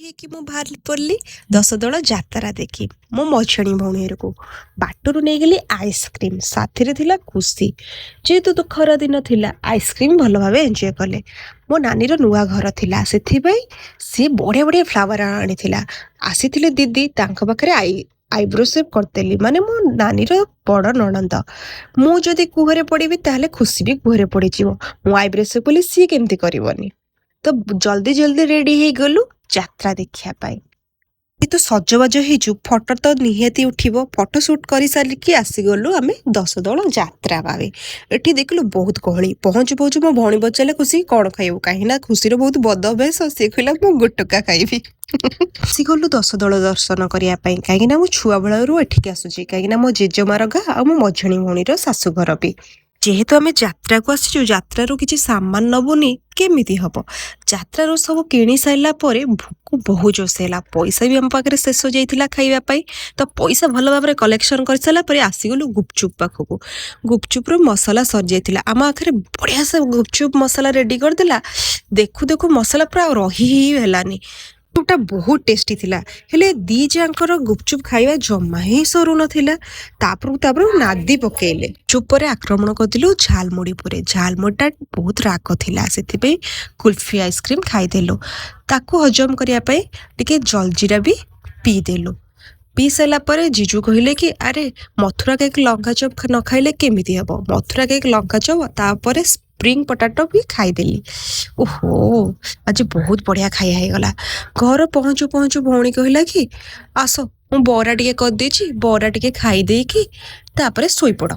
ହେଇକି ମୁଁ ବାହାରି ପଡ଼ିଲି ଦଶଦୋଳ ଯାତ୍ରା ଦେଖି ମୋ ମଝିଆଣୀ ଭଉଣୀ ଘରକୁ। ବାଟରୁ ନେଇଗଲି ଆଇସ୍କ୍ରିମ୍, ସାଥିରେ ଥିଲା ଖୁସି। ଯେହେତୁ ତ ଖରା ଦିନ ଥିଲା, ଆଇସ୍କ୍ରିମ୍ ଭଲ ଭାବେ ଏନ୍ଜୟ କଲେ। ମୋ ନାନୀର ନୂଆ ଘର ଥିଲା, ସେଥିପାଇଁ ସିଏ ବଢ଼ିଆ ବଢ଼ିଆ ଫ୍ଲାୱାର ଆଣିଥିଲା। ଆସିଥିଲେ ଦିଦି, ତାଙ୍କ ପାଖରେ ଆଇବ୍ରୋ ସେଭ୍ କରିଦେଲି, ମାନେ ମୋ ନାନୀର ବଡ଼ ନଣନ୍ଦ। ମୁଁ ଯଦି କୁହରେ ପଡ଼ିବି ତାହେଲେ ଖୁସି ବି କୁହରେ ପଡ଼ିଯିବ। ମୁଁ ଆଇବ୍ରୋ ସେଭ୍ କଲି, ସିଏ କେମିତି କରିବନି? ତ ଜଲ୍ଦି ଜଲ୍ଦି ରେଡି ହେଇଗଲୁ ଯାତ୍ରା ଦେଖିବା ପାଇଁ। କିନ୍ତୁ ସଜବାଜ ହେଇଛୁ, ଫଟୋ ତ ନିହାତି ଉଠିବ। ଫଟୋ ସୁଟ୍ କରିସାରିକି ଆସିଗଲୁ ଆମେ ଦଶଦୋଳ ଯାତ୍ରା ଭାବେ। ଏଠି ଦେଖିଲୁ ବହୁତ ଗହଳି। ପହଞ୍ଚୁ ପହଞ୍ଚୁ ମୋ ଭଉଣୀ ପଚାରିଲା, ଖୁସି କ'ଣ ଖାଇବୁ? କାହିଁକି ନା ଖୁସିର ବହୁତ ବଦ ଅଭ୍ୟାସ, ସିଏ କହିଲା ମୁଁ ଗୁଟୁକା ଖାଇବି। ଆସିଗଲୁ ଦଶଦୋଳ ଦର୍ଶନ କରିବା ପାଇଁ, କାହିଁକି ନା ମୁଁ ଛୁଆ ବେଳରୁ ଏଠିକି ଆସୁଛି, କାହିଁକି ନା ମୋ ଜେଜେମାର ଗାଁ ଆଉ ମୋ ମଝିଆଣୀ ଭଉଣୀର ଶାଶୁଘର ବି। ଯେହେତୁ ଆମେ ଯାତ୍ରାକୁ ଆସିଛୁ, ଯାତ୍ରାରୁ କିଛି ସାମାନ ନବୁନି କେମିତି ହବ? ଯାତ୍ରାରୁ ସବୁ କିଣି ସାରିଲା ପରେ ଭୋକ ବହୁତ ଜୋରସେ ହେଲା। ପଇସା ବି ଆମ ପାଖରେ ଶେଷ ଯାଇଥିଲା ଖାଇବା ପାଇଁ। ତ ପଇସା ଭଲ ଭାବରେ କଲେକ୍ସନ କରିସାରିଲା ପରେ ଆସିଗଲୁ ଗୁପଚୁପ୍ ପାଖକୁ। ଗୁପଚୁପ୍ର ମସଲା ସରିଯାଇଥିଲା। ଆମ ଆଖରେ ବଢ଼ିଆ ସେ ଗୁପଚୁପ୍ ମସଲା ରେଡ଼ି କରିଦେଲା। ଦେଖୁ ଦେଖୁ ମସଲା ପୁରା ଆଉ ରହି ହିଁ ହେଲାନି। ଗୁପଚୁପ୍ଟା ବହୁତ ଟେଷ୍ଟି ଥିଲା, ହେଲେ ଦି ଯାଙ୍କର ଗୁପଚୁପ୍ ଖାଇବା ଜମା ହିଁ ସରୁନଥିଲା। ତାପରକୁ ନାଦି ପକେଇଲେ। ଚୁପରେ ଆକ୍ରମଣ କରିଦେଲୁ ଝାଲମୁଢ଼ି ଉପରେ। ଝାଲମୁଢ଼ିଟା ବହୁତ ରାଗ ଥିଲା, ସେଥିପାଇଁ କୁଲ୍ଫି ଆଇସ୍କ୍ରିମ୍ ଖାଇଦେଲୁ। ତାକୁ ହଜମ କରିବା ପାଇଁ ଟିକେ ଜଲଜିରା ବି ପିଇଦେଲୁ। ପିଇ ସାରିଲା ପରେ ଜିଜୁ କହିଲେ କି ଆରେ ମଥୁରା କେକ୍ ଲଙ୍କା ଚପ୍ ନ ଖାଇଲେ କେମିତି ହେବ? ମଥୁରା କେକ୍ ଲଙ୍କା ଚପ୍, ତାପରେ ସ୍ପ୍ରିଙ୍ଗ ପଟାଟୋ ବି ଖାଇଦେଲି। ଓହୋ, ଆଜି ବହୁତ ବଢ଼ିଆ ଖାଇବା ହେଇଗଲା। ଘର ପହଞ୍ଚୁ ପହଞ୍ଚୁ ଭଉଣୀ କହିଲା କି ଆସ, ମୁଁ ବରା ଟିକେ କରିଦେଇଛି, ବରା ଟିକେ ଖାଇ ଦେଇକି ତାପରେ ଶୋଇପଡ଼।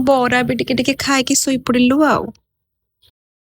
ବରା ବି ଟିକେ ଟିକେ ଖାଇକି ଶୋଇପଡ଼ିଲୁ ଆଉ।